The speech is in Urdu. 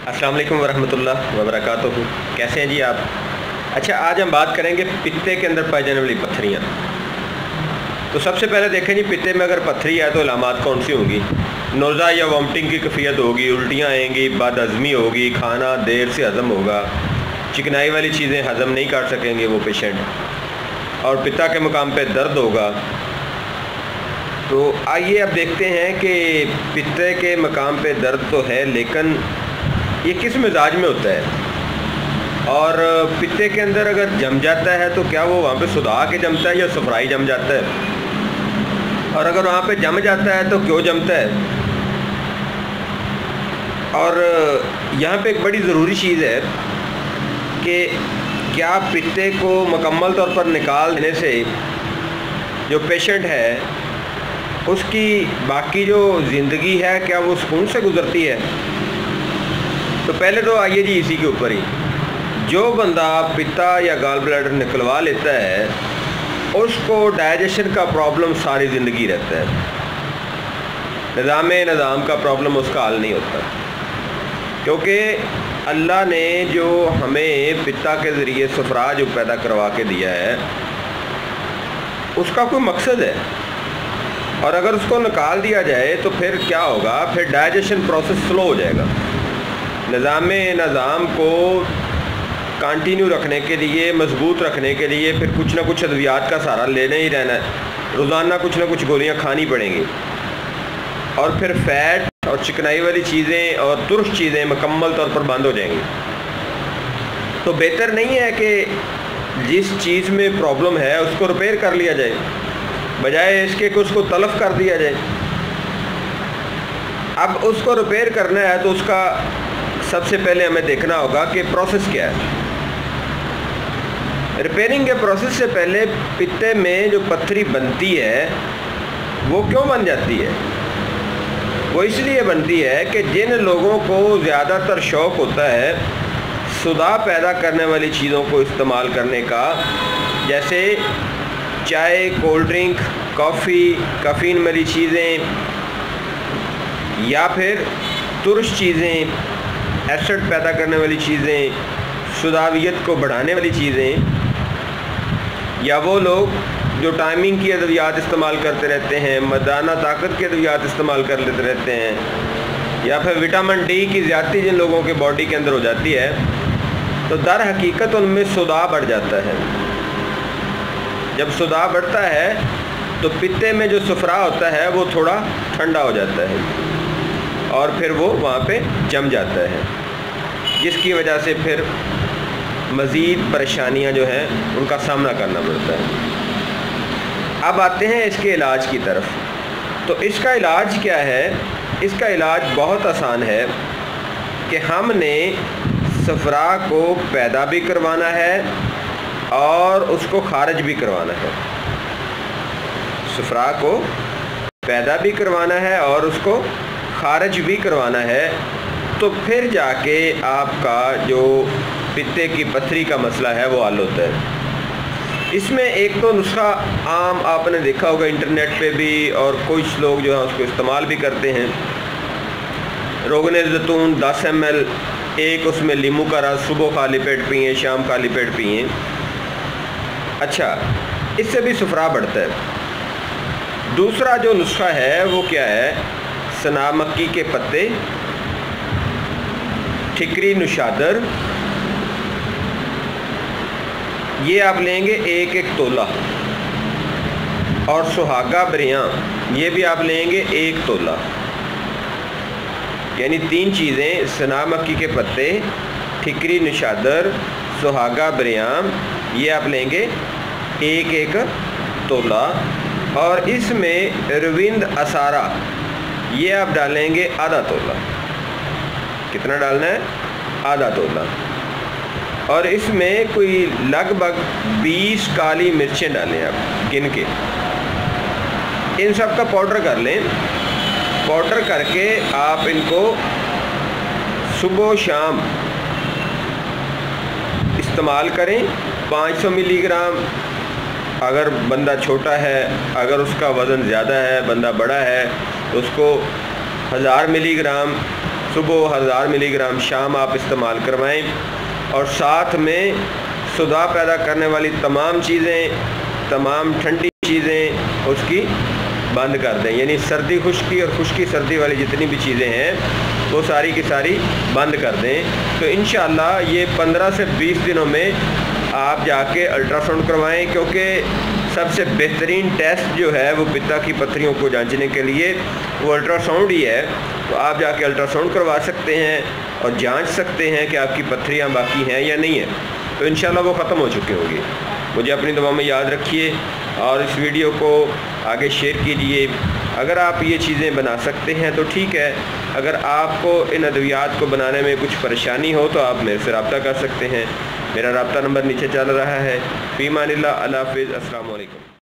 السلام علیکم ورحمۃ اللہ وبرکاتہ۔ کیسے ہیں جی آپ؟ اچھا، آج ہم بات کریں گے پتے کے اندر پائی جانے والی پتھریاں۔ تو سب سے پہلے دیکھیں جی، پتے میں اگر پتھری ہے تو علامات کون سی ہوں گی؟ نوزہ یا وامٹنگ کی کیفیت ہوگی، الٹیاں آئیں گی، بد ہضمی ہوگی، کھانا دیر سے ہضم ہوگا، چکنائی والی چیزیں ہضم نہیں کر سکیں گے وہ پیشنٹ، اور پتا کے مقام پہ درد ہوگا۔ تو آئیے اب دیکھتے ہیں کہ پتے کے مقام پہ درد تو ہے، لیکن یہ کس مزاج میں ہوتا ہے، اور پتے کے اندر اگر جم جاتا ہے تو کیا وہ وہاں پہ صداع کے جمتا ہے یا صفرائی جم جاتا ہے، اور اگر وہاں پہ جم جاتا ہے تو کیوں جمتا ہے؟ اور یہاں پہ ایک بڑی ضروری چیز ہے کہ کیا پتے کو مکمل طور پر نکال دینے سے جو پیشنٹ ہے اس کی باقی جو زندگی ہے کیا وہ سکون سے گزرتی ہے؟ تو پہلے تو آئیے جی اسی کے اوپر ہی، جو بندہ پتا یا گال بلیڈر نکلوا لیتا ہے اس کو ڈائجیشن کا پرابلم ساری زندگی رہتا ہے، نظام کا پرابلم اس کا حل نہیں ہوتا، کیونکہ اللہ نے جو ہمیں پتا کے ذریعے صفرا جو پیدا کروا کے دیا ہے اس کا کوئی مقصد ہے، اور اگر اس کو نکال دیا جائے تو پھر کیا ہوگا؟ پھر ڈائجیشن پروسیس سلو ہو جائے گا۔ نظام کو کنٹینیو رکھنے کے لیے، مضبوط رکھنے کے لیے پھر کچھ نہ کچھ ادویات کا سہارا لینا ہی رہنا ہے، روزانہ کچھ نہ کچھ گولیاں کھانی پڑیں گی، اور پھر فیٹ اور چکنائی والی چیزیں اور ترش چیزیں مکمل طور پر بند ہو جائیں گی۔ تو بہتر نہیں ہے کہ جس چیز میں پرابلم ہے اس کو ریپیئر کر لیا جائے، بجائے اس کے کہ اس کو تلف کر دیا جائے۔ اب اس کو ریپیئر کرنا ہے تو اس کا سب سے پہلے ہمیں دیکھنا ہوگا کہ پروسیس کیا ہے۔ ریپیئرنگ کے پروسیس سے پہلے پتے میں جو پتھری بنتی ہے وہ کیوں بن جاتی ہے؟ وہ اس لیے بنتی ہے کہ جن لوگوں کو زیادہ تر شوق ہوتا ہے صداع پیدا کرنے والی چیزوں کو استعمال کرنے کا، جیسے چائے، کولڈ ڈرنک، کافی، کافین والی چیزیں، یا پھر ترش چیزیں، ایسڈ پیدا کرنے والی چیزیں، صداویت کو بڑھانے والی چیزیں، یا وہ لوگ جو ٹائمنگ کی ادویات استعمال کرتے رہتے ہیں، مردانہ طاقت کی ادویات استعمال کر لیتے رہتے ہیں، یا پھر وٹامن ڈی کی زیادتی جن لوگوں کے باڈی کے اندر ہو جاتی ہے، تو در حقیقت ان میں صداع بڑھ جاتا ہے۔ جب صداع بڑھتا ہے تو پتے میں جو صفرا ہوتا ہے وہ تھوڑا ٹھنڈا ہو جاتا ہے، اور پھر وہ وہاں پہ جم جاتا ہے، جس کی وجہ سے پھر مزید پریشانیاں جو ہیں ان کا سامنا کرنا پڑتا ہے۔ اب آتے ہیں اس کے علاج کی طرف۔ تو اس کا علاج کیا ہے؟ اس کا علاج بہت آسان ہے کہ ہم نے صفرا کو پیدا بھی کروانا ہے اور اس کو خارج بھی کروانا ہے۔ صفرا کو پیدا بھی کروانا ہے اور اس کو خارج بھی کروانا ہے، تو پھر جا کے آپ کا جو پتے کی پتھری کا مسئلہ ہے وہ حل ہوتا ہے۔ اس میں ایک تو نسخہ عام آپ نے دیکھا ہوگا انٹرنیٹ پہ بھی، اور کچھ لوگ جو ہیں اس کو استعمال بھی کرتے ہیں، روغن زیتون 10 ml، ایک اس میں لیمو کا رس، صبح خالی پیٹ پئیں، شام خالی پیٹ پئیں۔ اچھا، اس سے بھی صفرا بڑھتا ہے۔ دوسرا جو نسخہ ہے وہ کیا ہے؟ سنا مکی کے پتے، ٹھکری نشادر، یہ آپ لیں گے 1 تولہ، اور سہاگا بریاں یہ بھی آپ لیں گے 1 تولہ، یعنی 3 چیزیں، سنا مکی کے پتے، ٹھکری نشادر، سہاگا بریاں، یہ آپ لیں گے 1 تولہ، اور اس میں روند اسارا یہ آپ ڈالیں گے آدھا تولہ۔ کتنا ڈالنا ہے؟ آدھا تولہ۔ اور اس میں کوئی لگ بھگ 20 کالی مرچیں ڈالیں آپ گن کے، ان سب کا پاؤڈر کر لیں۔ پاؤڈر کر کے آپ ان کو صبح و شام استعمال کریں۔ 500 ملی گرام اگر بندہ چھوٹا ہے، اگر اس کا وزن زیادہ ہے، بندہ بڑا ہے، تو اس کو 1000 ملی گرام صبح 1000 ملی گرام شام آپ استعمال کروائیں، اور ساتھ میں صداع پیدا کرنے والی تمام چیزیں، تمام ٹھنڈی چیزیں اس کی بند کر دیں، یعنی سردی خشکی اور خشکی سردی والی جتنی بھی چیزیں ہیں وہ ساری کی ساری بند کر دیں۔ تو انشاءاللہ یہ 15 سے 20 دنوں میں آپ جا کے الٹرا ساؤنڈ کروائیں، کیونکہ سب سے بہترین ٹیسٹ جو ہے وہ پتا کی پتھریوں کو جانچنے کے لیے وہ الٹرا ساؤنڈ ہی ہے۔ تو آپ جا کے الٹرا ساؤنڈ کروا سکتے ہیں اور جانچ سکتے ہیں کہ آپ کی پتھریاں باقی ہیں یا نہیں ہیں، تو انشاءاللہ وہ ختم ہو چکی ہوں گی۔ مجھے اپنی دعا میں یاد رکھیے اور اس ویڈیو کو آگے شیئر کیجئے۔ اگر آپ یہ چیزیں بنا سکتے ہیں تو ٹھیک ہے، اگر آپ کو ان ادویات کو بنانے میں کچھ پریشانی ہو تو آپ میرے سے رابطہ کر سکتے ہیں۔ میرا رابطہ نمبر نیچے چل رہا ہے۔ فی امان اللہ، اللہ حافظ، السلام علیکم۔